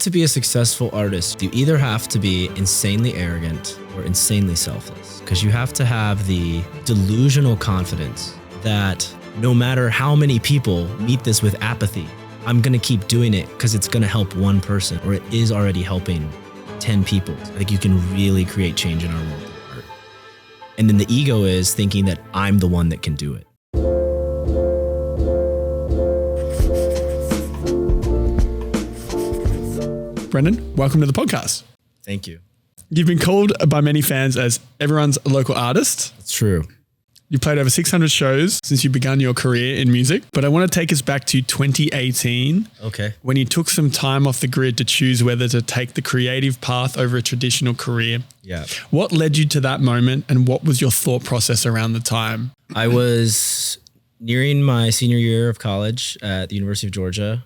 to be a successful artist, you either have to be insanely arrogant or insanely selfless, because you have to have the delusional confidence that no matter how many people meet this with apathy, I'm going to keep doing it because it's going to help one person, or it is already helping 10 people. I think you can really create change in our world with art. And then the ego is thinking that I'm the one that can do it. Brendan, welcome to the podcast. Thank you. You've been called by many fans as everyone's local artist. It's true. You played over 600 shows since you began your career in music, but I want to take us back to 2018. Okay. When you took some time off the grid to choose whether to take the creative path over a traditional career. Yeah. What led you to that moment, and what was your thought process around the time? I was nearing my senior year of college at the University of Georgia,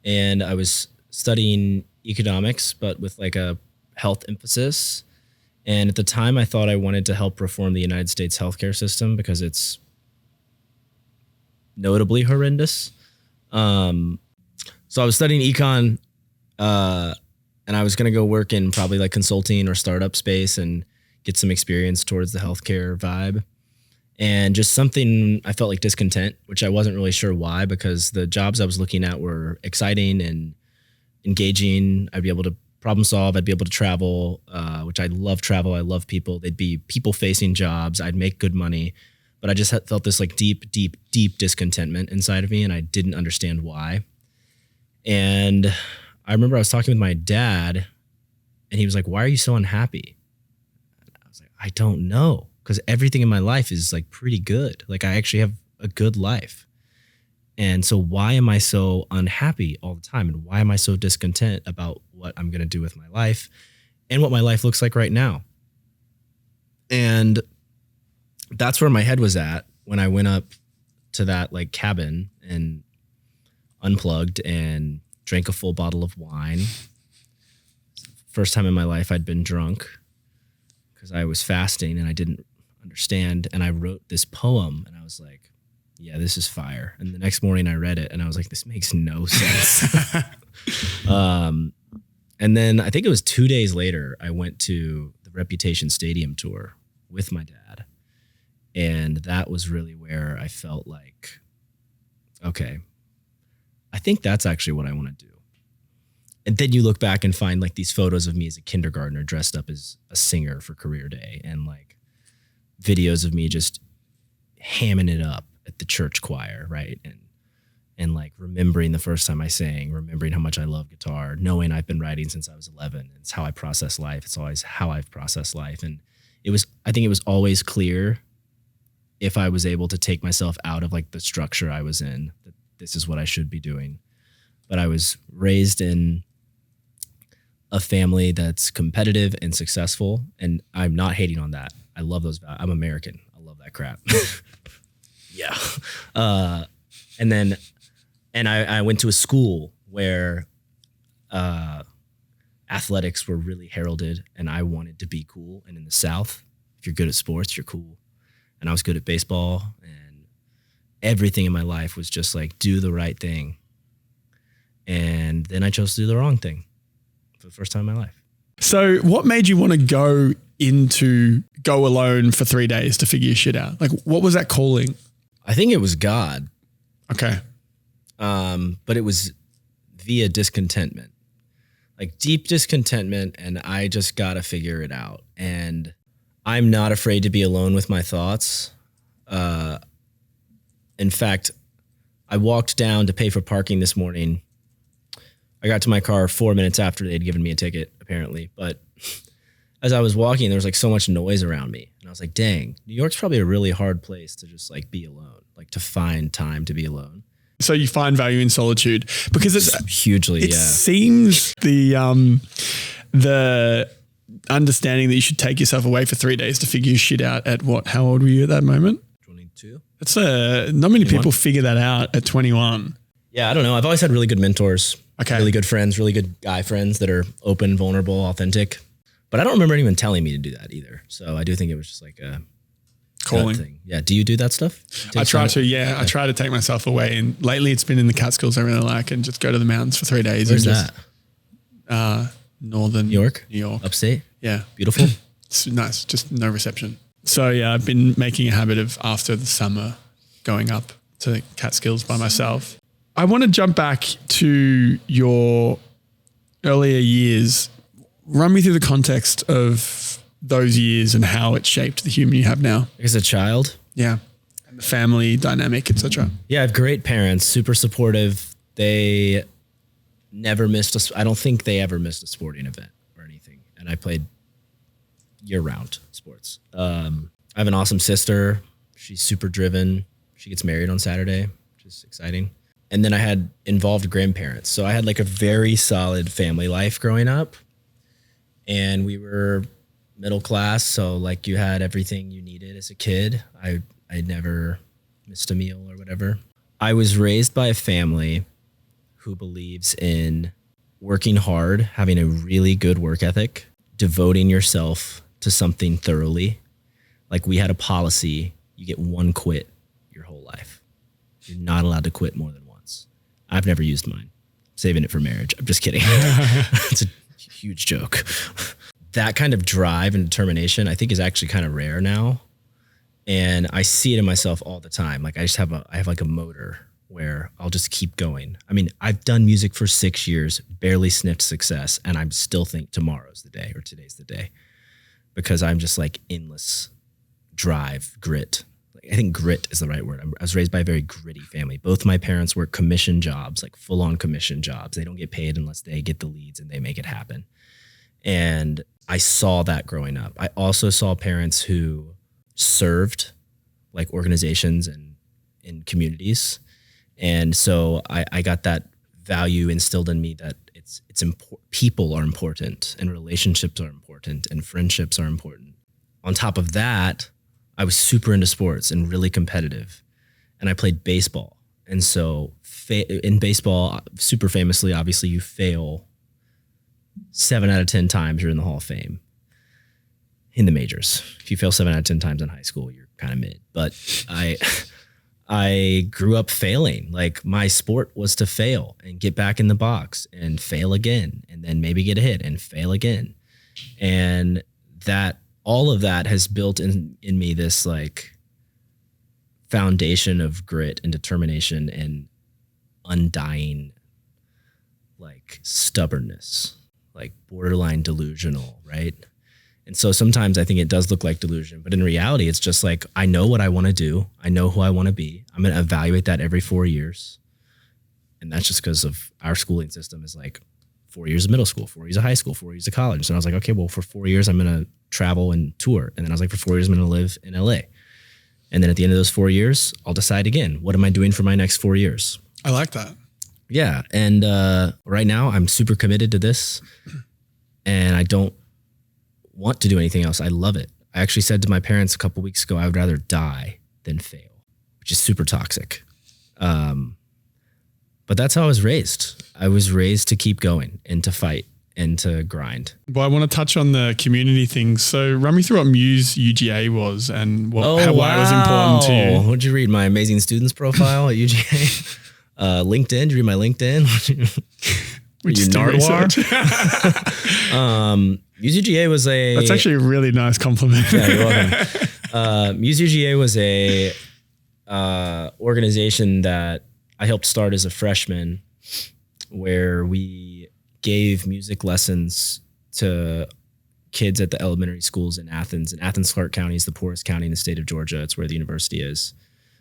and I was studying economics, but with like a health emphasis. And at the time I thought I wanted to help reform the United States healthcare system because it's notably horrendous. So I was studying econ, and I was going to go work in probably like consulting or startup space and get some experience towards the healthcare vibe. And just something, I felt like discontent, which I wasn't really sure why, because the jobs I was looking at were exciting and engaging. I'd be able to problem solve. I'd be able to travel, which I love travel. I love people. They'd be people facing jobs. I'd make good money, but I just felt this like deep discontentment inside of me, and I didn't understand why. And I remember I was talking with my dad, and he was like, "Why are you so unhappy?" And I was like, "I don't know, because everything in my life is like pretty good. Like I actually have a good life. And so why am I so unhappy all the time? And why am I so discontent about what I'm going to do with my life and what my life looks like right now?" And that's where my head was at when I went up to that like cabin and unplugged and drank a full bottle of wine. First time in my life I'd been drunk because I was fasting and I didn't understand. And I wrote this poem, and I was like, yeah, this is fire. And the next morning I read it and I was like, this makes no sense. And then I think it was 2 days later, I went to the Reputation Stadium tour with my dad. And that was really where I felt like, okay, I think that's actually what I want to do. And then you look back and find like these photos of me as a kindergartner dressed up as a singer for career day, and like videos of me just hamming it up at the church choir, right? And like remembering the first time I sang, remembering how much I love guitar, knowing I've been writing since I was 11. It's how I process life. It's always how I've processed life. And I think it was always clear, if I was able to take myself out of like the structure I was in, that this is what I should be doing. But I was raised in a family that's competitive and successful, and I'm not hating on that. I love those values. I'm American. I love that crap. Yeah. And I went to a school where athletics were really heralded, and I wanted to be cool. And in the South, if you're good at sports, you're cool. And I was good at baseball, and everything in my life was just like, do the right thing. And then I chose to do the wrong thing for the first time in my life. So what made you want to go alone for 3 days to figure your shit out? Like, what was that calling? I think it was God. Okay. But it was via discontentment, like deep discontentment. And I just got to figure it out. And I'm not afraid to be alone with my thoughts. In fact, I walked down to pay for parking this morning. I got to my car 4 minutes after they'd given me a ticket, apparently. But as I was walking, there was like so much noise around me. And I was like, dang, New York's probably a really hard place to just like be alone, like to find time to be alone. So you find value in solitude because it's hugely, it seems the understanding that you should take yourself away for 3 days to figure your shit out at what? How old were you at that moment? 22. That's not many 21? People figure that out at 21. Yeah, I don't know. I've always had really good mentors. Okay. Really good friends, really good guy friends that are open, vulnerable, authentic. But I don't remember anyone telling me to do that either. So I do think it was just like a calling thing. Yeah. Do you do that stuff? I try to, yeah. I try to take myself away. And lately it's been in the Catskills I really like, and just go to the mountains for 3 days. Where's that? northern New York? New York. Upstate? Yeah. Beautiful. It's nice, just no reception. So yeah, I've been making a habit of after the summer going up to Catskills by myself. I want to jump back to your earlier years. Run me through the context of those years and how it shaped the human you have now. As a child? Yeah. And the family dynamic, etc. Yeah, I have great parents, super supportive. They never missed I don't think they ever missed a sporting event or anything. And I played year-round sports. I have an awesome sister. She's super driven. She gets married on Saturday, which is exciting. And then I had involved grandparents. So I had like a very solid family life growing up. And we were middle class. So like you had everything you needed as a kid. I never missed a meal or whatever. I was raised by a family who believes in working hard, having a really good work ethic, devoting yourself to something thoroughly. Like we had a policy, you get one quit your whole life. You're not allowed to quit more than once. I've never used mine. Saving it for marriage. I'm just kidding. It's a huge joke. That kind of drive and determination, I think, is actually kind of rare now. And I see it in myself all the time. Like I have like a motor where I'll just keep going. I mean, I've done music for 6 years, barely sniffed success, and I still think tomorrow's the day or today's the day because I'm just like endless drive, grit. I think grit is the right word. I was raised by a very gritty family. Both my parents work commission jobs, like full-on commission jobs. They don't get paid unless they get the leads and they make it happen. And I saw that growing up. I also saw parents who served like organizations and in communities. And so I got that value instilled in me that it's people are important and relationships are important and friendships are important. On top of that, I was super into sports and really competitive, and I played baseball. And so in baseball, super famously, obviously you fail 7 out of 10 times you're in the Hall of Fame in the majors. If you fail 7 out of 10 times in high school, you're kind of mid. But I grew up failing. Like my sport was to fail and get back in the box and fail again, and then maybe get a hit and fail again. And that all of that has built in me this like foundation of grit and determination and undying like stubbornness, like borderline delusional, right? And so sometimes I think it does look like delusion, but in reality, it's just like, I know what I want to do. I know who I want to be. I'm going to evaluate that every 4 years. And that's just because of our schooling system is like 4 years of middle school, 4 years of high school, 4 years of college. So I was like, okay, well, for 4 years, I'm going to travel and tour. And then I was like, for 4 years, I'm going to live in LA. And then at the end of those 4 years, I'll decide again, what am I doing for my next 4 years? I like that. Yeah. And right now I'm super committed to this and I don't want to do anything else. I love it. I actually said to my parents a couple weeks ago, I would rather die than fail, which is super toxic. But that's how I was raised. I was raised to keep going and to fight and to grind. Well, I want to touch on the community things. So run me through what Muse UGA was and why it was important to you. What'd you read? My amazing students profile at UGA? LinkedIn? Did you read my LinkedIn? We just do research. Muse UGA was That's actually a really nice compliment. Yeah, you're welcome. Muse UGA was a organization that I helped start as a freshman, where we gave music lessons to kids at the elementary schools in Athens. And Athens, Clark County is the poorest county in the state of Georgia. It's where the university is.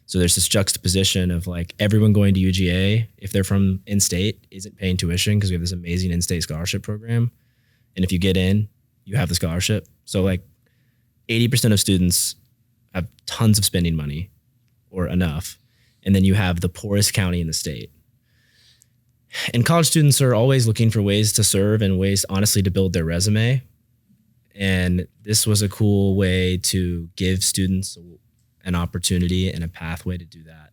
So there's this juxtaposition of like everyone going to UGA, if they're from in-state, isn't paying tuition because we have this amazing in-state scholarship program. And if you get in, you have the scholarship. So like 80% of students have tons of spending money or enough. And then you have the poorest county in the state. And college students are always looking for ways to serve and ways, honestly, to build their resume. And this was a cool way to give students an opportunity and a pathway to do that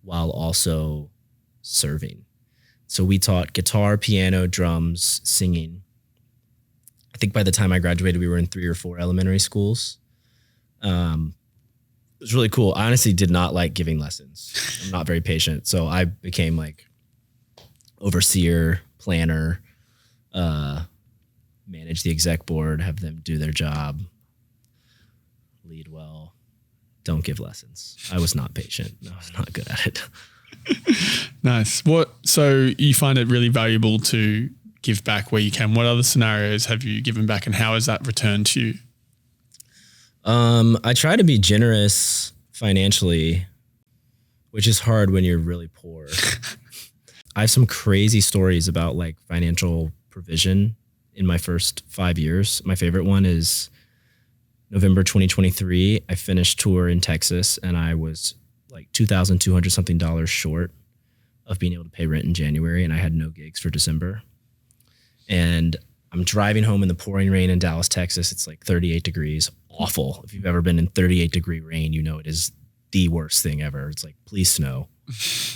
while also serving. So we taught guitar, piano, drums, singing. I think by the time I graduated, we were in 3 or 4 elementary schools. It was really cool. I honestly did not like giving lessons. I'm not very patient. So I became like overseer, planner, manage the exec board, have them do their job, lead well, don't give lessons. I was not patient. I was not good at it. Nice. So you find it really valuable to give back where you can. What other scenarios have you given back and how has that returned to you? I try to be generous financially, which is hard when you're really poor. I have some crazy stories about like financial provision in my first 5 years. My favorite one is November 2023. I finished tour in Texas and I was like $2,200 something short of being able to pay rent in January, and I had no gigs for December. And I'm driving home in the pouring rain in Dallas, Texas. It's like 38 degrees. Awful. If you've ever been in 38 degree rain, you know it is the worst thing ever. It's like, please snow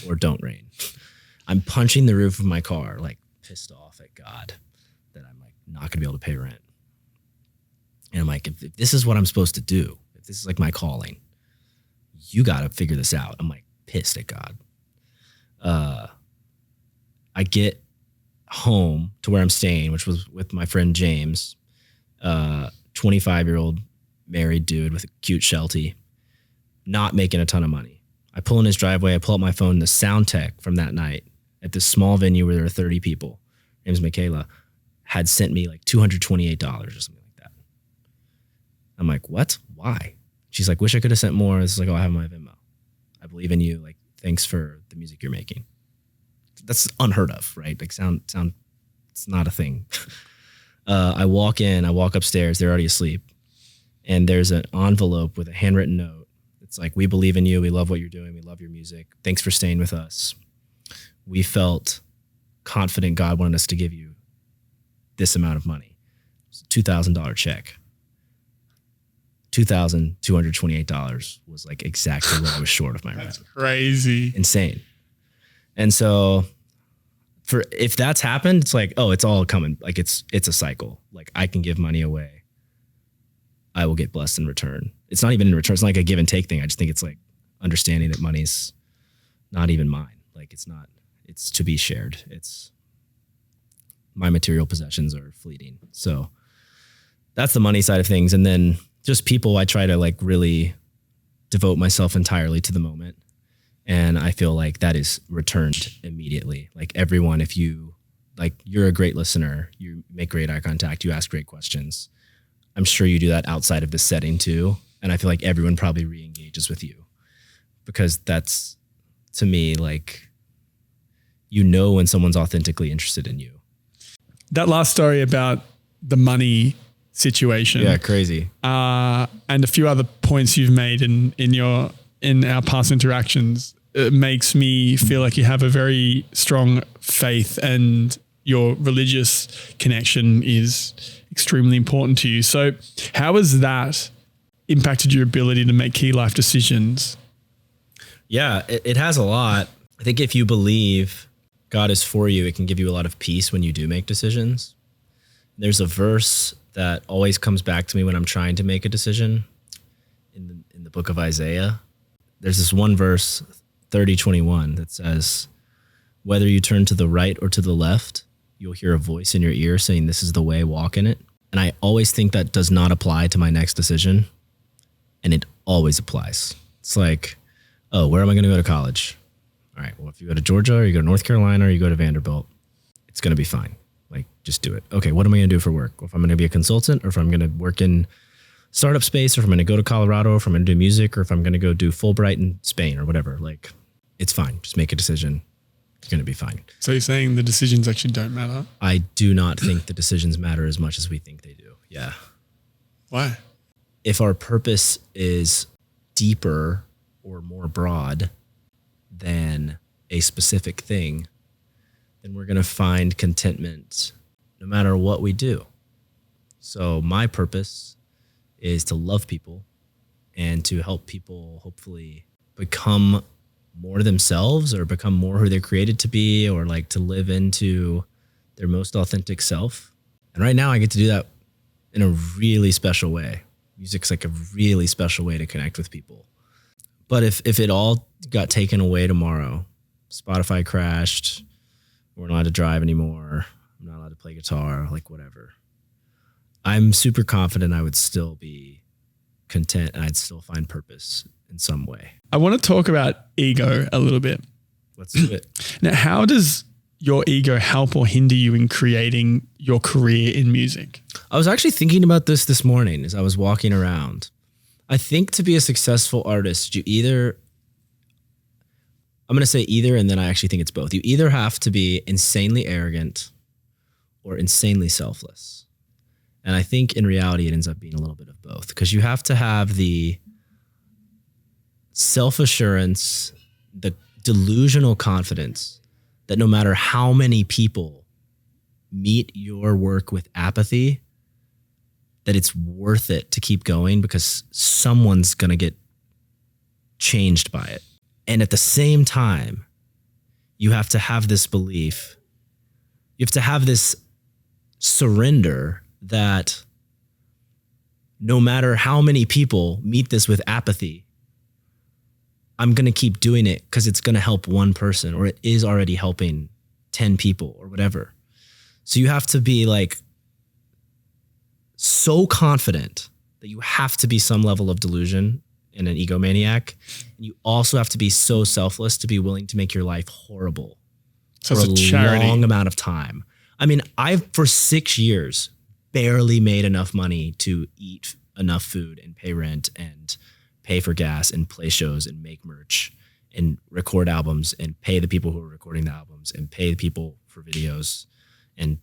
or don't rain. I'm punching the roof of my car, like pissed off at God that I'm like not gonna be able to pay rent. And I'm like, if this is what I'm supposed to do, if this is like my calling, you got to figure this out. I'm like pissed at God. I get home to where I'm staying, which was with my friend James, 25-year-old married dude with a cute Sheltie, not making a ton of money. I pull in his driveway. I pull up my phone. The sound tech from that night at this small venue where there were 30 people, her name's Michaela, had sent me like $228 or something like that. I'm like, what? Why? She's like, wish I could have sent more. It's like, oh, I have my Venmo. I believe in you. Like, thanks for the music you're making. That's unheard of, right? Like sound, it's not a thing. I walk upstairs. They're already asleep. And there's an envelope with a handwritten note. It's like, we believe in you. We love what you're doing. We love your music. Thanks for staying with us. We felt confident God wanted us to give you this amount of money. It's a $2,000 check. $2,228 was like exactly what I was short of my rent. That's crazy. Insane. And so if that's happened, it's like, oh, it's all coming. Like it's a cycle. Like I can give money away. I will get blessed in return. It's not even in return. It's not like a give and take thing. I just think it's like understanding that money's not even mine. Like it's to be shared. It's my material possessions are fleeting. So that's the money side of things. And then just people, I try to like really devote myself entirely to the moment. And I feel like that is returned immediately. Like everyone, if you like, you're a great listener, you make great eye contact, you ask great questions. I'm sure you do that outside of this setting too. And I feel like everyone probably re-engages with you because that's, to me, like, you know, when someone's authentically interested in you. That last story about the money situation. Yeah, crazy. And a few other points you've made in our past interactions, it makes me feel like you have a very strong faith and your religious connection is extremely important to you. So how has that impacted your ability to make key life decisions? Yeah, it has a lot. I think if you believe God is for you, it can give you a lot of peace when you do make decisions. There's a verse that always comes back to me when I'm trying to make a decision in the book of Isaiah. There's this one verse, 30:21, that says, whether you turn to the right or to the left, you'll hear a voice in your ear saying, this is the way, walk in it. And I always think that does not apply to my next decision. And it always applies. It's like, oh, where am I going to go to college? All right, well, if you go to Georgia or you go to North Carolina or you go to Vanderbilt, it's going to be fine. Like, just do it. Okay, what am I going to do for work? Well, if I'm going to be a consultant or if I'm going to work in startup space or if I'm going to go to Colorado or if I'm going to do music or if I'm going to go do Fulbright in Spain or whatever, like, it's fine. Just make a decision. You're going to be fine. So you're saying the decisions actually don't matter? I do not think the decisions matter as much as we think they do. Yeah. Why? If our purpose is deeper or more broad than a specific thing, then we're going to find contentment no matter what we do. So my purpose is to love people and to help people hopefully become more themselves or become more who they're created to be, or like to live into their most authentic self. And right now I get to do that in a really special way. Music's like a really special way to connect with people. But if it all got taken away tomorrow, Spotify crashed, we're not allowed to drive anymore, I'm not allowed to play guitar, like whatever, I'm super confident I would still be content and I'd still find purpose in some way. I want to talk about ego a little bit. Let's do it. Now, how does your ego help or hinder you in creating your career in music? I was actually thinking about this morning as I was walking around. I think to be a successful artist, I'm going to say either, and then I actually think it's both. You either have to be insanely arrogant or insanely selfless. And I think in reality, it ends up being a little bit of both, because you have to have the self-assurance, the delusional confidence that no matter how many people meet your work with apathy, that it's worth it to keep going because someone's going to get changed by it. And at the same time, you have to have this belief, you have to have this surrender that no matter how many people meet this with apathy, I'm going to keep doing it because it's going to help one person, or it is already helping 10 people or whatever. So you have to be like so confident that you have to be some level of delusion and an egomaniac. And you also have to be so selfless to be willing to make your life horrible for a long amount of time. I mean, I've for 6 years barely made enough money to eat enough food and pay rent and pay for gas and play shows and make merch and record albums and pay the people who are recording the albums and pay the people for videos and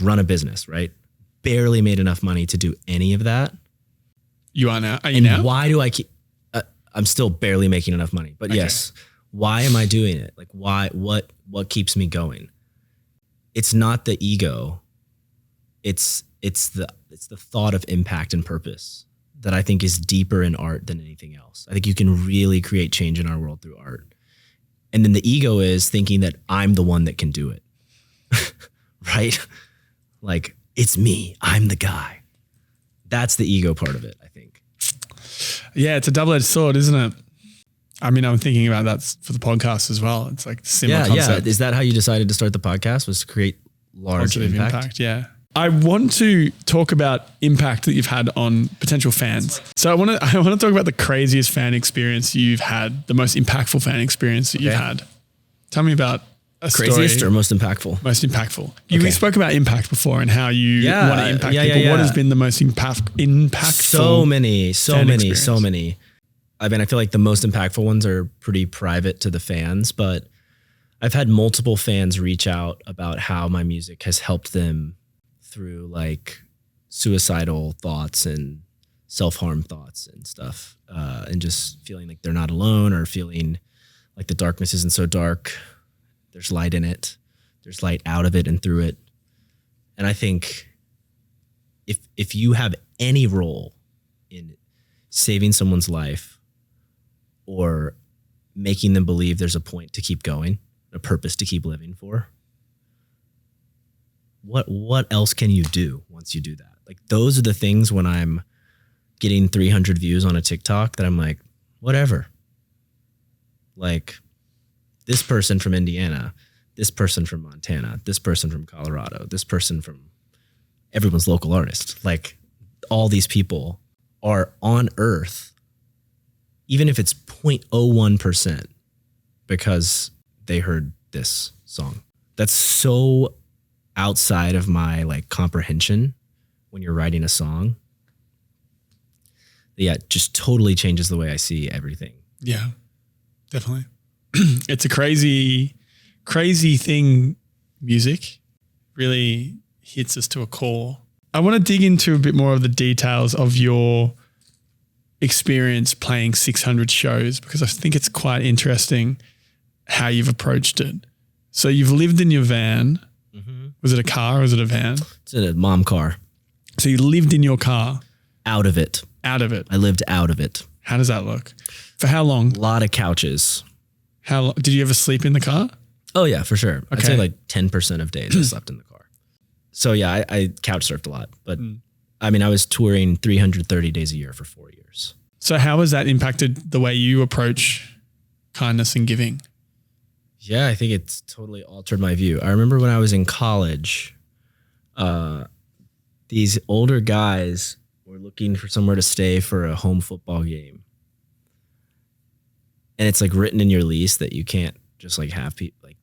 run a business, right? Barely made enough money to do any of that. You are now? Are you now? Why do I keep, I'm still barely making enough money, but okay. Yes. Why am I doing it? Like why, what keeps me going? It's not the ego. It's the thought of impact and purpose that I think is deeper in art than anything else. I think you can really create change in our world through art. And then the ego is thinking that I'm the one that can do it. Right? Like, it's me. I'm the guy. That's the ego part of it, I think. Yeah, it's a double-edged sword, isn't it? I mean, I'm thinking about that for the podcast as well. It's like a similar concept. Yeah. Is that how you decided to start the podcast, was to create large positive impact? Yeah. I want to talk about impact that you've had on potential fans. So I want to talk about the craziest fan experience you've had, the most impactful fan experience that you've had. Tell me about a craziest story. Or most impactful? Most impactful. We spoke about impact before and how you want to impact people. Yeah. What has been the most impactful? So many. I mean, I feel like the most impactful ones are pretty private to the fans, but I've had multiple fans reach out about how my music has helped them through like suicidal thoughts and self-harm thoughts and stuff, and just feeling like they're not alone, or feeling like the darkness isn't so dark. There's light in it. There's light out of it and through it. And I think if you have any role in saving someone's life or making them believe there's a point to keep going, a purpose to keep living for, what else can you do once you do that? Like, those are the things when I'm getting 300 views on a TikTok that I'm like, whatever. Like, this person from Indiana, this person from Montana, this person from Colorado, this person from everyone's local artist. Like, all these people are on earth, even if it's 0.01%, because they heard this song. That's so outside of my like comprehension when you're writing a song. Yeah, it just totally changes the way I see everything. Yeah, definitely. It's a crazy thing. Music really hits us to a core. I want to dig into a bit more of the details of your experience playing 600 shows, because I think it's quite interesting how you've approached it. So you've lived in your van. Mm-hmm. Was it a car or was it a van? It's a mom car. So you lived in your car? Out of it. Out of it. I lived out of it. How does that look? For how long? A lot of couches. How long? Did you ever sleep in the car? Oh yeah, for sure. Okay. I'd say like 10% of days I slept in the car. So yeah, I couch surfed a lot, but I mean, I was touring 330 days a year for 4 years. So how has that impacted the way you approach kindness and giving? Yeah, I think it's totally altered my view. I remember when I was in college, these older guys were looking for somewhere to stay for a home football game. And it's like written in your lease that you can't just like have people, like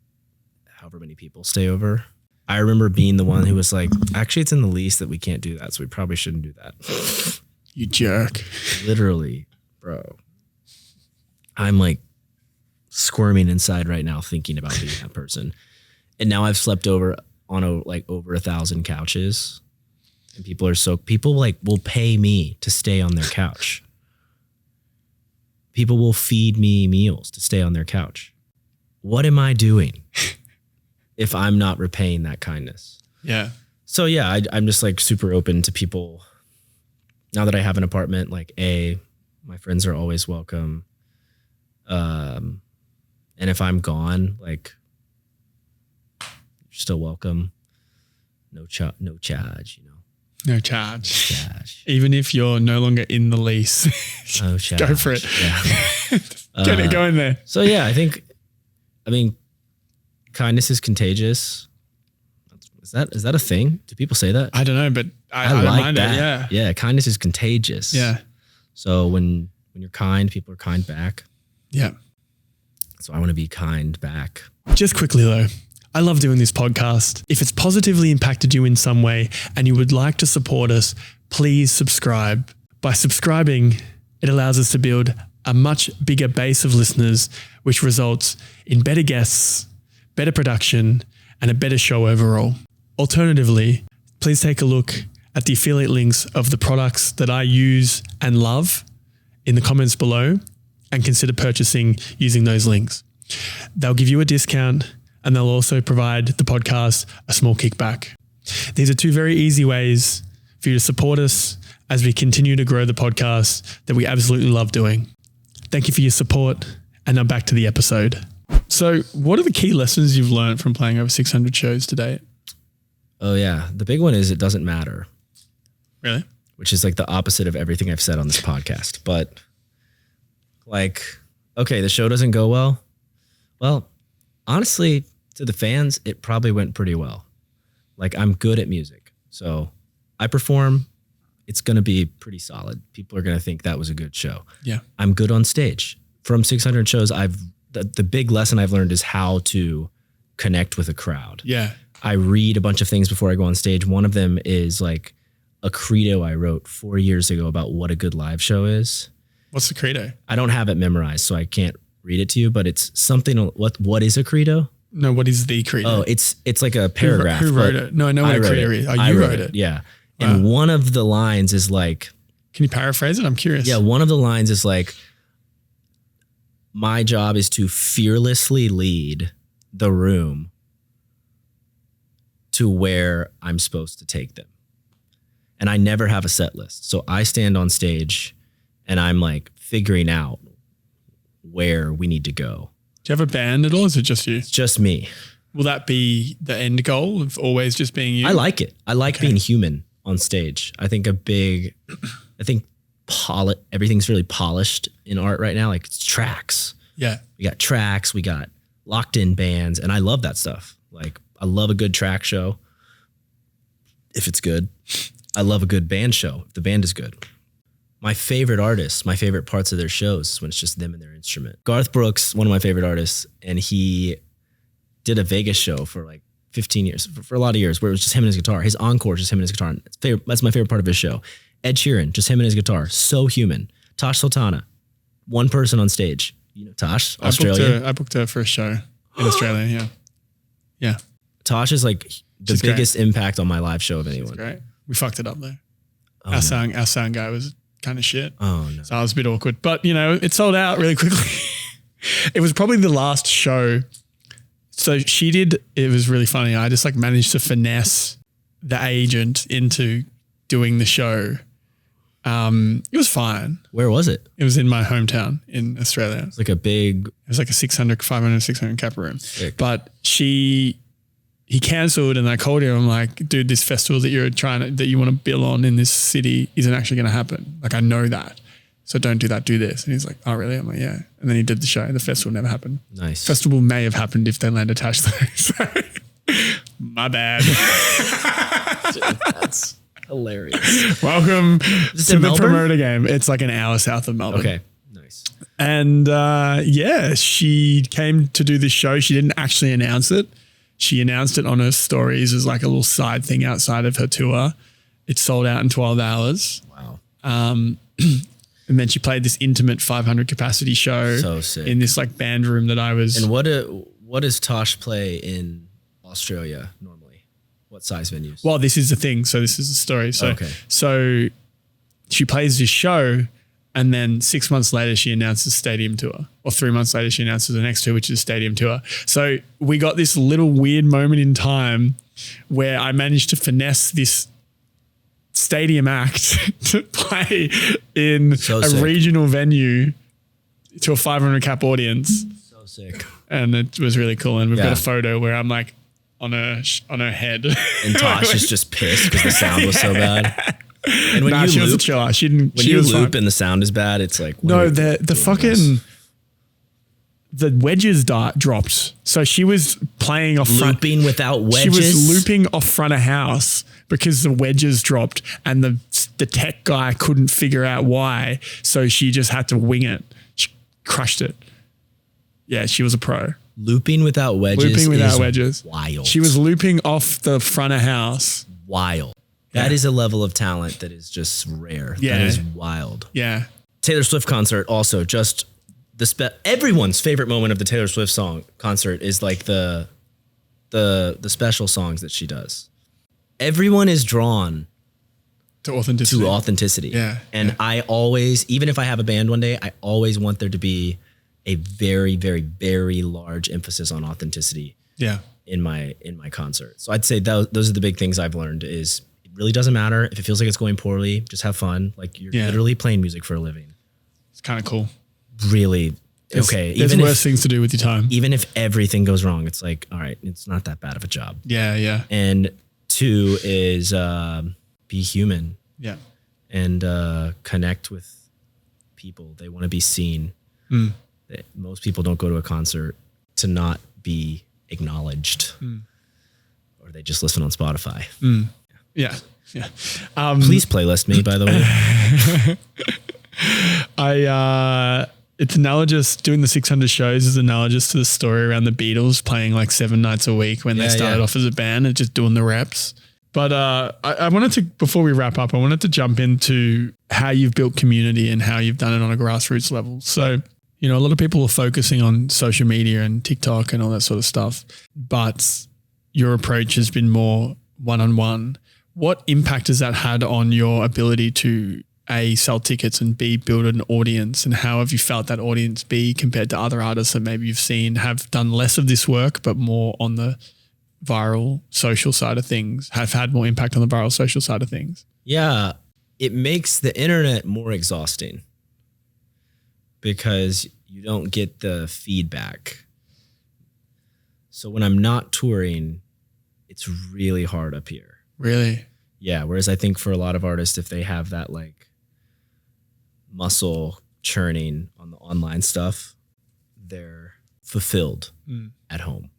however many people stay over. I remember being the one who was like, actually, it's in the lease that we can't do that. So we probably shouldn't do that. You jerk. Literally, bro. I'm like squirming inside right now thinking about being that person. And now I've slept over on over 1,000 couches. And people like will pay me to stay on their couch. People will feed me meals to stay on their couch. What am I doing if I'm not repaying that kindness? Yeah. So yeah, I'm just like super open to people. Now that I have an apartment, like my friends are always welcome. And if I'm gone, like you're still welcome. No charge, No charge. Even if you're no longer in the lease. No charge. Go for it. Yeah. Go in there. So yeah, I mean, kindness is contagious. Is that a thing? Do people say that? I don't know, but I like don't mind that. it. Yeah. Yeah. Kindness is contagious. Yeah. So when you're kind, people are kind back. Yeah. So I want to be kind back. Just quickly though, I love doing this podcast. If it's positively impacted you in some way and you would like to support us, please subscribe. By subscribing, it allows us to build a much bigger base of listeners, which results in better guests, better production, and a better show overall. Alternatively, please take a look at the affiliate links of the products that I use and love in the comments below and consider purchasing using those links. They'll give you a discount and they'll also provide the podcast a small kickback. These are two very easy ways for you to support us as we continue to grow the podcast that we absolutely love doing. Thank you for your support, and now back to the episode. So what are the key lessons you've learned from playing over 600 shows to date? Oh yeah. The big one is it doesn't matter. Really? Which is like the opposite of everything I've said on this podcast. But like, okay, the show doesn't go well. Well, honestly, to the fans, it probably went pretty well. Like I'm good at music. So I perform, it's going to be pretty solid. People are going to think that was a good show. Yeah. I'm good on stage. From 600 shows, the big lesson I've learned is how to connect with a crowd. Yeah. I read a bunch of things before I go on stage. One of them is like a credo I wrote 4 years ago about what a good live show is. What's the credo? I don't have it memorized, so I can't read it to you, but it's something. What is a credo? No, what is the credo? Oh, it's like a paragraph. Who wrote it? No, I know what a credo is. Oh, you wrote it. Yeah. Wow. And one of the lines is like, can you paraphrase it? I'm curious. Yeah, one of the lines is like, my job is to fearlessly lead the room to where I'm supposed to take them. And I never have a set list. So I stand on stage and I'm like figuring out where we need to go. Do you have a band at all? Or is it just you? It's just me. Will that be the end goal of always just being you? I like it. I like being human on stage. I think everything's really polished in art right now. Like it's tracks. Yeah. We got tracks, we got locked in bands, and I love that stuff. Like I love a good track show if it's good. I love a good band show if the band is good. My favorite artists, my favorite parts of their shows is when it's just them and their instrument. Garth Brooks, one of my favorite artists, and he did a Vegas show for like 15 years, for a lot of years, where it was just him and his guitar. His encore, just him and his guitar. That's my favorite part of his show. Ed Sheeran, just him and his guitar. So human. Tash Sultana, one person on stage. You know Tash, Australia. I booked her for a show in Australia. Yeah. Yeah. Tash is like the She's biggest impact on my live show of anyone. Great. We fucked it up though. Oh, Our sound guy was kind of shit. Oh no. So I was a bit awkward, but you know, it sold out really quickly. It was probably the last show. So it was really funny. I just like managed to finesse the agent into doing the show. It was fine. Where was it? It was in my hometown in Australia. It's like a big. It was like a 600 cap room. Sick. But he cancelled, and I called him. I'm like, dude, this festival that you want to bill on in this city isn't actually going to happen. Like, I know that. So don't do that, do this. And he's like, oh, really? I'm like, yeah. And then he did the show. The festival never happened. Nice. Festival may have happened if they landed Tash though. So my bad. Hilarious. Welcome Is to it the Melbourne? promoter game. It's like an hour south of Melbourne. Okay. Nice. And she came to do this show. She didn't actually announce it. She announced it on her stories as like a little side thing outside of her tour. It sold out in 12 hours. Wow. And then she played this intimate 500 capacity show So sick. in this like band room that I was. And what does Tash play in Australia normally? What size venues? Well, this is the thing. So this is the story. So, Okay. so she plays this show, and then 6 months later she announces a stadium tour, or 3 months later she announces the next tour, which is a stadium tour. So we got this little weird moment in time where I managed to finesse this stadium act to play in So a sick. regional venue to a 500 cap audience. So sick. And it was really cool. And we've got Yeah. a photo where I'm like on her head. And Tosh is just pissed because the sound was so bad. And when Nah, you she was a loop, chiller. She didn't. when she you was loop fine. and the sound is bad, it's like No, what are the you doing fucking this? the wedges dropped. So she was playing off front. Looping without wedges. She was looping off front of house because the wedges dropped, and the tech guy couldn't figure out why. So she just had to wing it. She crushed it. Yeah, she was a pro. Looping without wedges. Looping without is wedges. Wild. She was looping off the front of house. wild. That Yeah. is a level of talent that is just rare. Yeah. That is wild. Yeah. Taylor Swift concert also just everyone's favorite moment of the Taylor Swift concert is like the special songs that she does. Everyone is drawn To authenticity. to authenticity. Yeah, And yeah. I always, even if I have a band one day, I always want there to be a very, very, very large emphasis on authenticity Yeah. in my concert. So I'd say those are the big things I've learned is it really doesn't matter if it feels like it's going poorly, just have fun. Like you're Yeah. literally playing music for a living. It's kind of cool. Really. Okay. There's worse things to do with your time. even if everything goes wrong, it's like, all right, it's not that bad of a job. Yeah. Yeah. And two is be human Yeah. and connect with people. They want to be seen. Most people don't go to a concert to not be acknowledged, or they just listen on Spotify. Yeah. Yeah. Please playlist me, by the way. It's analogous, doing the 600 shows is analogous to the story around the Beatles playing like 7 nights a week when they Yeah, started yeah. off as a band and just doing the reps. But I wanted to, before we wrap up, I wanted to jump into how you've built community and how you've done it on a grassroots level. So, you know, a lot of people are focusing on social media and TikTok and all that sort of stuff, but your approach has been more one-on-one. What impact has that had on your ability to A, sell tickets and B, build an audience? And how have you felt that audience be compared to other artists that maybe you've seen have done less of this work, but more on the viral social side of things, have had more impact on the viral social side of things? Yeah, it makes the internet more exhausting because you don't get the feedback. So when I'm not touring, it's really hard up here. Really? Yeah. Whereas I think for a lot of artists, if they have that like muscle churning on the online stuff, they're fulfilled at home.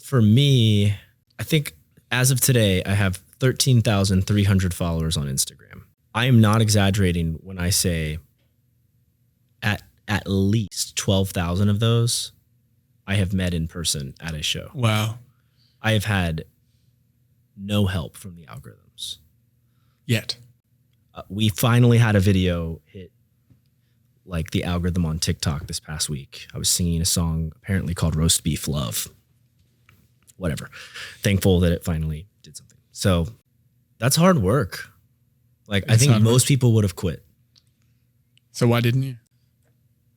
For me, I think as of today, I have 13,300 followers on Instagram. I am not exaggerating when I say at least 12,000 of those I have met in person at a show. Wow. I have had no help from the algorithms. Yet. We finally had a video hit like the algorithm on TikTok this past week. I was singing a song apparently called Roast Beef Love. Whatever. Thankful that it finally did something. So that's hard work. Like I think hard most people would have quit. So why didn't you?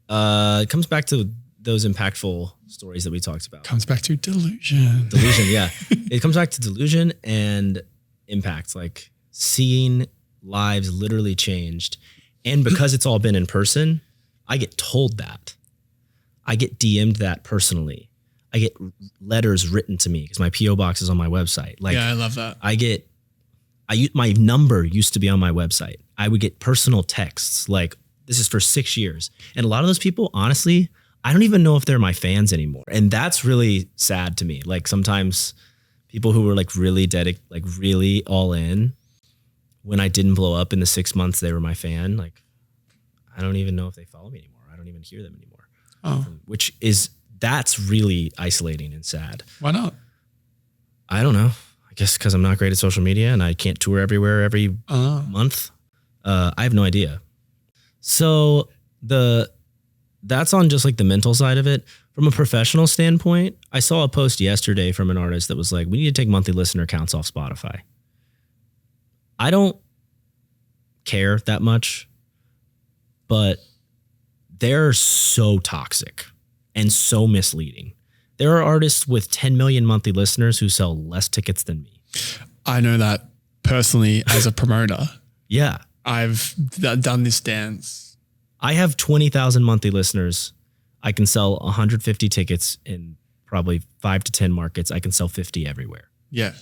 It comes back to those impactful stories that we talked about. Comes back to delusion. Delusion, yeah. It comes back to delusion and impact, like seeing lives literally changed. And because it's all been in person, I get told that. I get DM'd that personally. I get letters written to me because my PO box is on my website. Like Yeah, I love that. my number used to be on my website. I would get personal texts like, this is for 6 years. And a lot of those people, honestly, I don't even know if they're my fans anymore. And that's really sad to me. Like sometimes people who were like really dedicated, like really all in, when I didn't blow up in the 6 months they were my fan, like I don't even know if they follow me anymore. I don't even hear them anymore. Oh. That's really isolating and sad. Why not? I don't know. I guess because I'm not great at social media and I can't tour everywhere every month. I have no idea. So that's on just like the mental side of it. From a professional standpoint, I saw a post yesterday from an artist that was like, we need to take monthly listener counts off Spotify. I don't care that much, but they're so toxic and so misleading. There are artists with 10 million monthly listeners who sell less tickets than me. I know that personally as a promoter. Yeah. I've done this dance. I have 20,000 monthly listeners. I can sell 150 tickets in probably 5 to 10 markets. I can sell 50 everywhere. Yeah.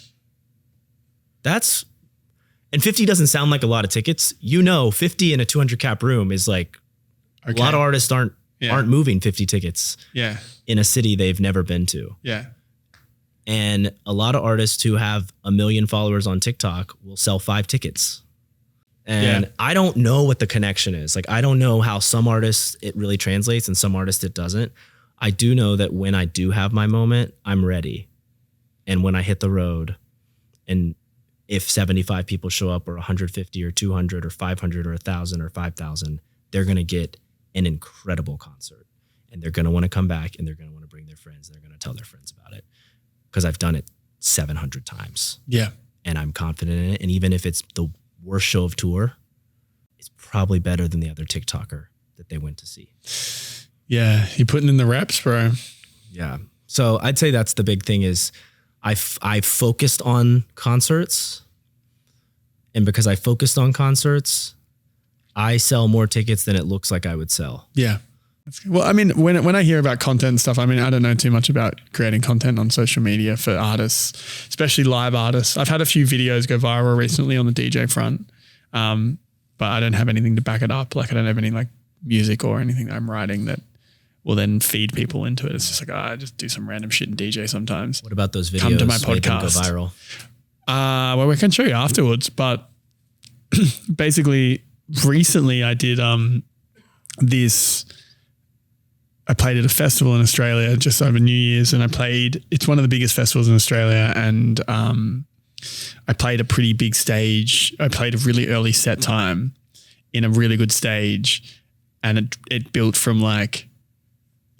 And 50 doesn't sound like a lot of tickets. 50 in a 200 cap room is like a lot of artists aren't moving 50 tickets in a city they've never been to. Yeah. And a lot of artists who have 1 million followers on TikTok will sell 5 tickets. And I don't know what the connection is. Like, I don't know how some artists it really translates and some artists it doesn't. I do know that when I do have my moment, I'm ready. And when I hit the road, and if 75 people show up or 150 or 200 or 500 or 1,000 or 5,000, they're going to get an incredible concert. And they're going to want to come back and they're going to want to bring their friends. And they're going to tell their friends about it because I've done it 700 times. Yeah. And I'm confident in it. And even if it's the worst show of tour, it's probably better than the other TikToker that they went to see. Yeah. You're putting in the reps, bro. Yeah. So I'd say that's the big thing is I focused on concerts. And because I focused on concerts, I sell more tickets than it looks like I would sell. Yeah. Well, I mean, when I hear about content and stuff, I mean, I don't know too much about creating content on social media for artists, especially live artists. I've had a few videos go viral recently on the DJ front, but I don't have anything to back it up. Like I don't have any like music or anything that I'm writing that will then feed people into it. It's just like, I just do some random shit and DJ sometimes. What about those videos? Come to my Make them podcast. go viral. Well, we can show you afterwards, but basically recently I did I played at a festival in Australia just over New Year's, and it's one of the biggest festivals in Australia, and I played a pretty big stage. I played a really early set time in a really good stage, and it built from like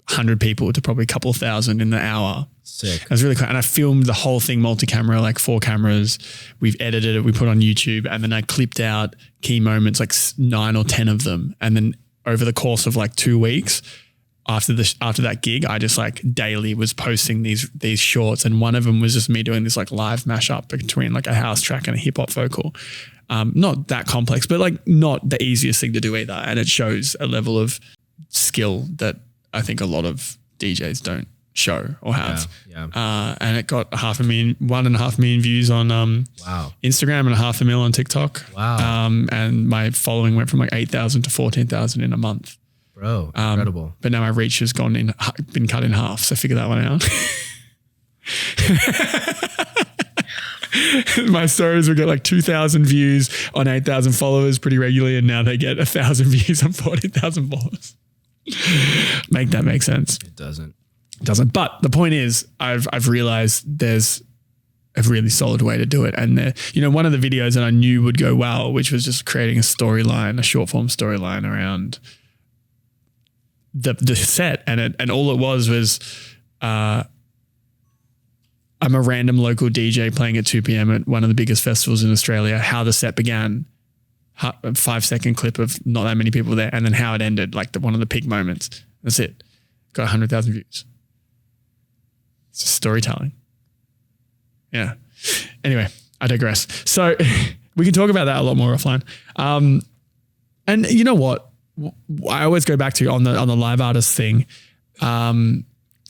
100 people to probably a couple of thousand in the hour. Sick. It was really cool. And I filmed the whole thing multi-camera, like 4 cameras. We've edited it. We put on YouTube, and then I clipped out key moments, like 9 or 10 of them. And then over the course of like 2 weeks after that gig, I just like daily was posting these shorts. And one of them was just me doing this like live mashup between like a house track and a hip hop vocal. Not that complex, but like not the easiest thing to do either. And it shows a level of skill that I think a lot of DJs don't show or have. Yeah. And it got 1.5 million views on Instagram and 500,000 on TikTok. Wow. And my following went from like 8,000 to 14,000 in a month. Bro, incredible. But now my reach has been cut in half. So figure that one out. My stories will get like 2,000 views on 8,000 followers pretty regularly, and now they get 1,000 views on 40,000 followers. Make that make sense? It doesn't. But the point is, I've realized there's a really solid way to do it. And one of the videos that I knew would go well, which was just creating a storyline, a short form storyline around the set, and all it was I'm a random local DJ playing at 2 p.m. at one of the biggest festivals in Australia. How the set began, a 5-second clip of not that many people there, and then how it ended, like one of the peak moments. That's it. Got 100,000 views. It's just storytelling. Yeah. Anyway, I digress. So we can talk about that a lot more offline. And you know what? I always go back to on the live artist thing.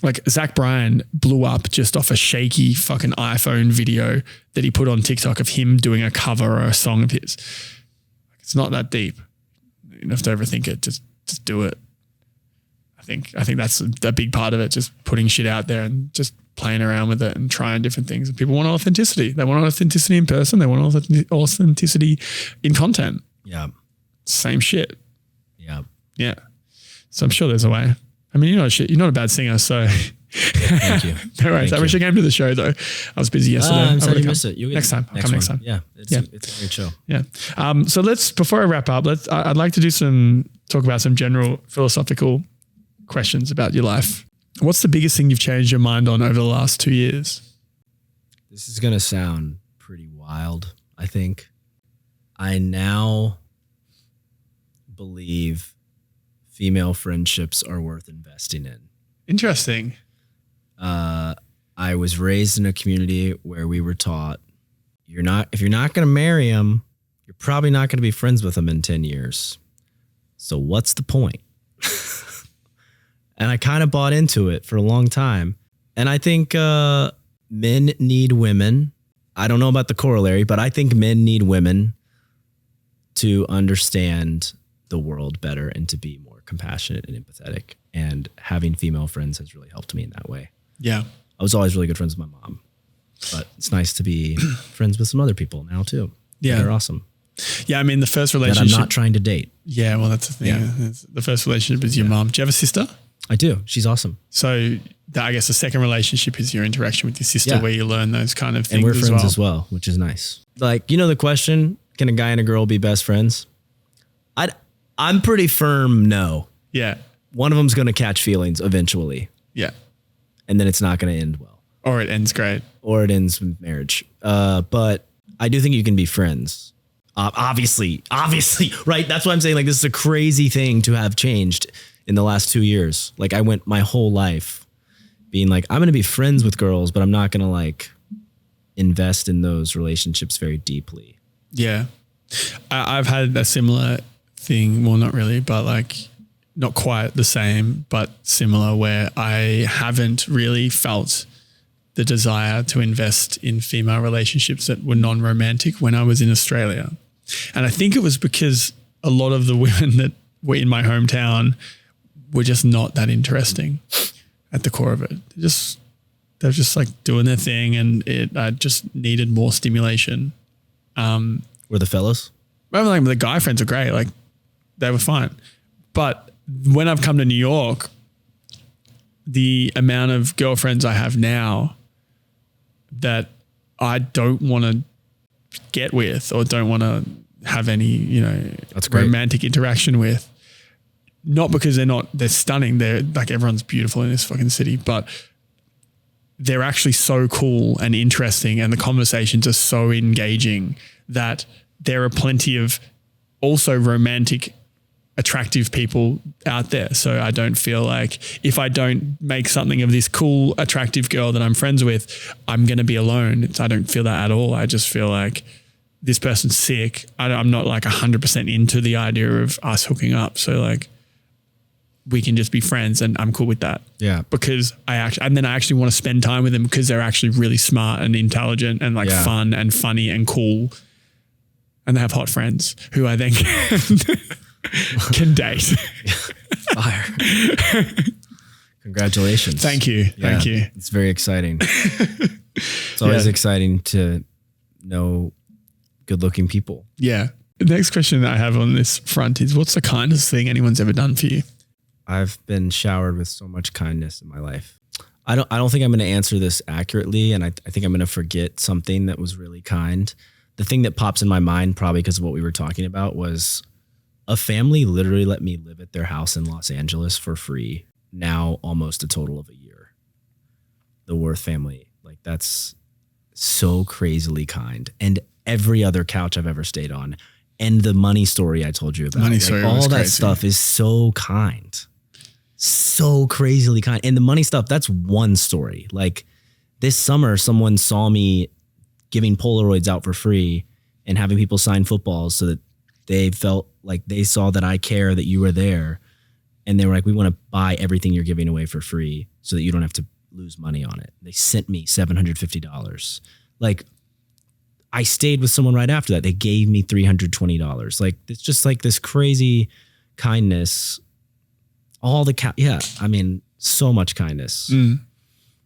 Like Zach Bryan blew up just off a shaky fucking iPhone video that he put on TikTok of him doing a cover or a song of his. It's not that deep. You don't have to overthink it. Just do it. I think that's a big part of it. Just putting shit out there and just playing around with it and trying different things. And people want authenticity. They want authenticity in person. They want authenticity in content. Yeah. Same shit. Yeah. Yeah. So I'm sure there's a way. I mean, you're not a bad singer, so Thank you. no worries. I wish I came to the show though. I was busy yesterday. I'm sorry you come. missed it. Next time. I'll come next time. Yeah. It's a great show. Yeah. So before I wrap up, I'd like to talk about some general philosophical questions about your life. What's the biggest thing you've changed your mind on over the last 2 years? This is going to sound pretty wild, I think. I now believe female friendships are worth investing in. Interesting. I was raised in a community where we were taught if you're not going to marry them, you're probably not going to be friends with them in 10 years. So what's the point? And I kind of bought into it for a long time. And I think men need women. I don't know about the corollary, but I think men need women to understand the world better and to be more compassionate and empathetic. And having female friends has really helped me in that way. Yeah. I was always really good friends with my mom, but it's nice to be friends with some other people now too. Yeah. They're awesome. Yeah. I mean, the first relationship. That I'm not trying to date. Yeah. Well, that's the thing. Yeah. The first relationship is your mom. Do you have a sister? I do. She's awesome. So I guess the second relationship is your interaction with your sister where you learn those kind of things. And we're friends as well, which is nice. Like, the question, can a guy and a girl be best friends? I'm pretty firm no. Yeah. One of them's going to catch feelings eventually. Yeah. And then it's not going to end well. Or it ends great. Or it ends with marriage. But I do think you can be friends. Obviously, right? That's why I'm saying this is a crazy thing to have changed in the last 2 years. Like I went my whole life being like, I'm going to be friends with girls, but I'm not going to invest in those relationships very deeply. Yeah. I've had a similar thing. Well, not really, but not quite the same, but similar, where I haven't really felt the desire to invest in female relationships that were non-romantic when I was in Australia. And I think it was because a lot of the women that were in my hometown were just not that interesting at the core of it. They're just doing their thing, and I just needed more stimulation. Were the fellas? Well, the guy friends are great. They were fine. But when I've come to New York, the amount of girlfriends I have now that I don't want to get with or don't want to have any, That's great. romantic interaction with, not because they're stunning. They're everyone's beautiful in this fucking city, but they're actually so cool and interesting. And the conversations are so engaging that there are plenty of also romantic, attractive people out there. So I don't feel like if I don't make something of this cool, attractive girl that I'm friends with, I'm going to be alone. I don't feel that at all. I just feel like this person's sick. I'm not 100% into the idea of us hooking up. So we can just be friends, and I'm cool with that. Yeah. Because I actually want to spend time with them because they're actually really smart and intelligent and fun and funny and cool. And they have hot friends who I then can date. Fire. Congratulations. Thank you. Yeah, Thank you. It's very exciting. It's always exciting to know good-looking people. Yeah. The next question that I have on this front is, what's the kindest thing anyone's ever done for you? I've been showered with so much kindness in my life. I don't think I'm going to answer this accurately, and I think I'm going to forget something that was really kind. The thing that pops in my mind, probably because of what we were talking about, was a family literally let me live at their house in Los Angeles for free. Now almost a total of a year. The Worth family, that's so crazily kind. And every other couch I've ever stayed on, and the money story I told you about, all that stuff is so kind. So crazily kind. And the money stuff, that's one story. This summer, someone saw me giving Polaroids out for free and having people sign footballs so that they felt like they saw that I care, that you were there. And they were like, we want to buy everything you're giving away for free so that you don't have to lose money on it. They sent me $750. I stayed with someone right after that. They gave me $320. It's just this crazy kindness. So much kindness.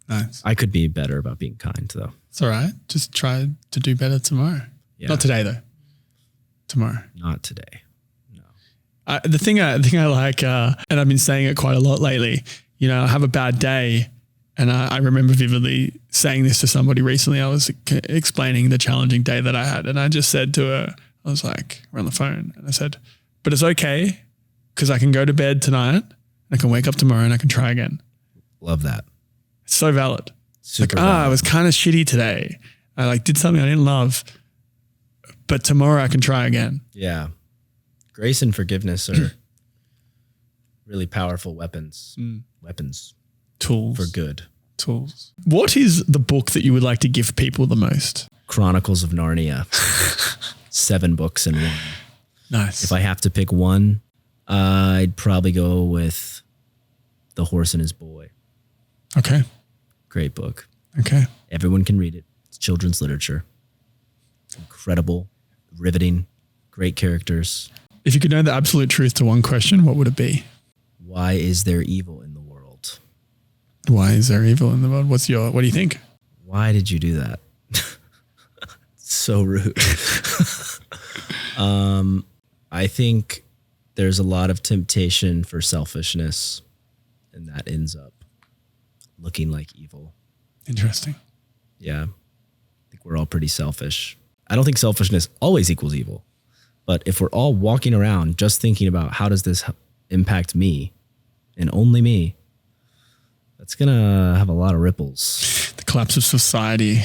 Nice. I could be better about being kind though. It's all right. Just try to do better tomorrow. Yeah. Not today though. Tomorrow. Not today. No. The thing I like, and I've been saying it quite a lot lately, you know, I have a bad day, and I remember vividly saying this to somebody recently. I was explaining the challenging day that I had, and I just said to her, I was like, we're on the phone, and I said, but it's okay because I can go to bed tonight, I can wake up tomorrow and I can try again. Love that. It's so valid. Super like, valid. I was kind of shitty today. I like did something I didn't love, but tomorrow I can try again. Yeah. Grace and forgiveness are really powerful weapons. Weapons Tools. for good. Tools. What is the book that you would like to give people the most? Chronicles of Narnia. 7 books in one. Nice. If I have to pick one, I'd probably go with The Horse and His Boy. Okay. Great book. Okay. Everyone can read it. It's children's literature. Incredible, riveting, great characters. If you could know the absolute truth to one question, what would it be? Why is there evil in the world? Why is there evil in the world? What do you think? Why did you do that? So rude. I think there's a lot of temptation for selfishness, and that ends up looking like evil. Interesting. Yeah. I think we're all pretty selfish. I don't think selfishness always equals evil, but if we're all walking around just thinking about how does this impact me and only me, that's going to have a lot of ripples. The collapse of society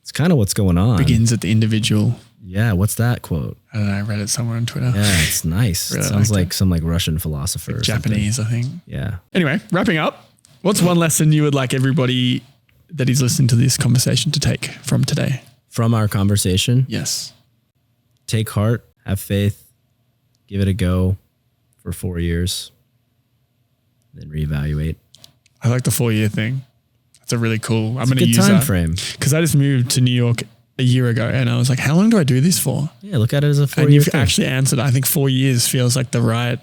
It's kind of what's going on. begins at the individual. Yeah. What's that quote? I don't know. I read it somewhere on Twitter. Yeah, it's nice. Really It sounds liked like some like Russian philosopher or something. Japanese, I think. Yeah. Anyway, wrapping up. What's one lesson you would like everybody that is listening to this conversation to take from today? From our conversation, Yes. take heart, have faith, give it a go for 4 years, then reevaluate. I like the 4-year thing. That's a really cool. I'm It's a going to good use time that frame. because I just moved to New York a year ago, and I was like, how long do I do this for? Yeah, look at it as a 4 And year you've actually answered. I think 4 years feels like the right.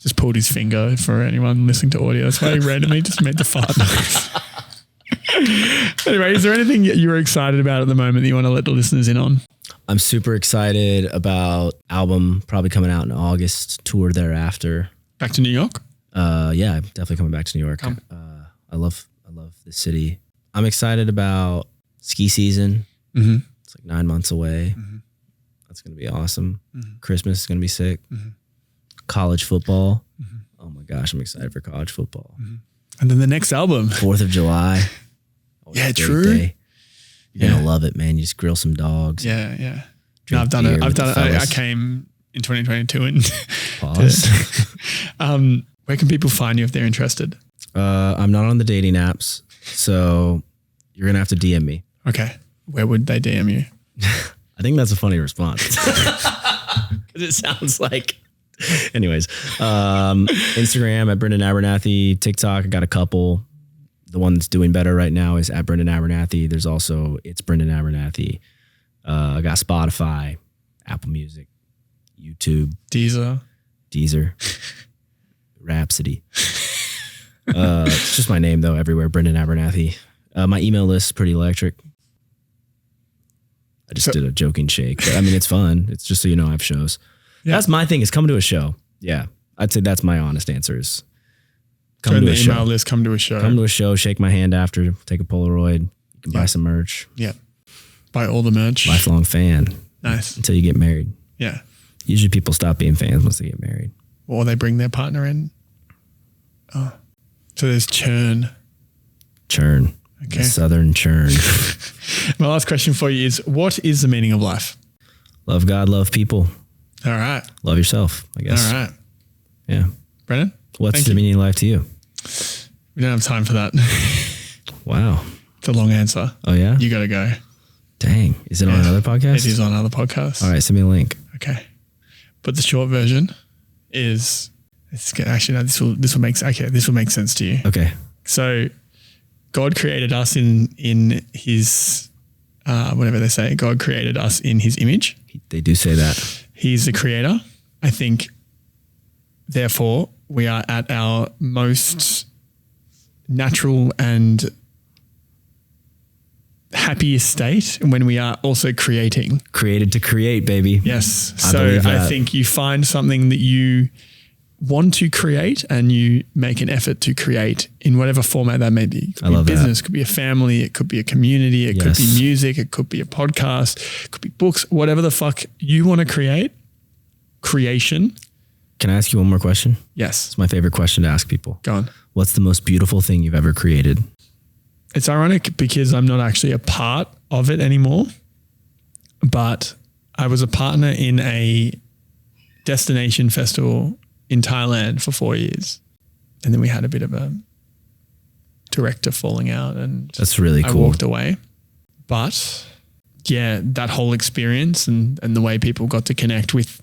Just pulled his finger for anyone listening to audio. That's why he randomly just made the fart noise. Anyway, is there anything you were excited about at the moment that you want to let the listeners in on? I'm super excited about album probably coming out in August, tour thereafter. Back to New York? Yeah, I'm definitely coming back to New York. I love the city. I'm excited about ski season. Mm-hmm. It's like 9 months away. Mm-hmm. That's going to be awesome. Mm-hmm. Christmas is going to be sick. Mm-hmm. College football. Mm-hmm. Oh my gosh, I'm excited for college football. Mm-hmm. And then the next album. 4th of July. Always Yeah, a great true. day. You're going to love it, man. You just grill some dogs. Yeah, yeah. No, Drink I've done it. beer with the I fellas. came in 2022 and Pause. where can people find you if they're interested? I'm not on the dating apps, so you're going to have to DM me. Okay. Where would they DM you? I think that's a funny response. Because it sounds like... Anyways, Instagram at Brendan Abernathy, TikTok, I got a couple. The one that's doing better right now is at Brendan Abernathy. There's also It's Brendan Abernathy. I got Spotify, Apple Music, YouTube, Deezer. Rhapsody. It's just my name though, everywhere, Brendan Abernathy. My email list is pretty electric. I just did a joking shake, but I mean, it's fun. It's just so you know I have shows. Yeah. That's my thing is come to a show. Yeah. I'd say that's my honest answer is come Join to the a show. email list, come to a show. Come to a show, shake my hand after, take a Polaroid. You can buy some merch. Yeah. Buy all the merch. Lifelong fan Nice. until you get married. Yeah. Usually people stop being fans once they get married. Or they bring their partner in. Oh. So there's churn. Churn. Okay. The southern churn. My last question for you is, what is the meaning of life? Love God, love people. All right. Love yourself, I guess. All right. Yeah. Brennan? What's Thank the you. meaning of life to you? We don't have time for that. Wow. It's a long answer. Oh, yeah? You got to go. Dang. Is it on another podcast? It is on other podcasts. All right. Send me a link. Okay. But the short version is, this will make sense to you. Okay. So God created us in his, whatever they say, God created us in his image. They do say that. He's the creator. I think, therefore, we are at our most natural and happiest state when we are also creating. Created to create, baby. Yes. So I think you find something that you want to create and you make an effort to create in whatever format that may be. It could be a business, it could be a family, it could be a community, it could be music, it could be a podcast, it could be books, whatever the fuck you want to create. Creation. Can I ask you one more question? Yes. It's my favorite question to ask people. Go on. What's the most beautiful thing you've ever created? It's ironic because I'm not actually a part of it anymore, but I was a partner in a destination festival in Thailand for 4 years. And then we had a bit of a director falling out and that's really cool. I walked away. But yeah, that whole experience and the way people got to connect with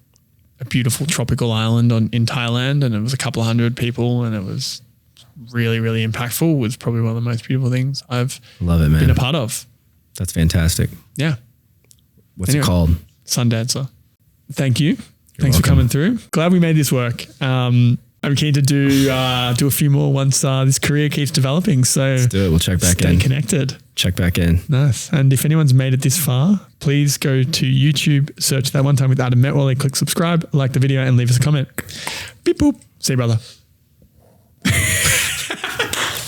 a beautiful tropical island in Thailand, and it was a couple of hundred people and it was really, really impactful, was probably one of the most beautiful things I've been a part of. That's fantastic. Yeah. What's it called? Sundancer. Thank you. Thanks for coming through. Glad we made this work. I'm keen to do a few more once this career keeps developing. So let's do it. We'll check back in. Stay connected. Check back in. Nice. And if anyone's made it this far, please go to YouTube, search That One Time with Adam Metwally, click subscribe, like the video and leave us a comment. Beep boop. See you, brother.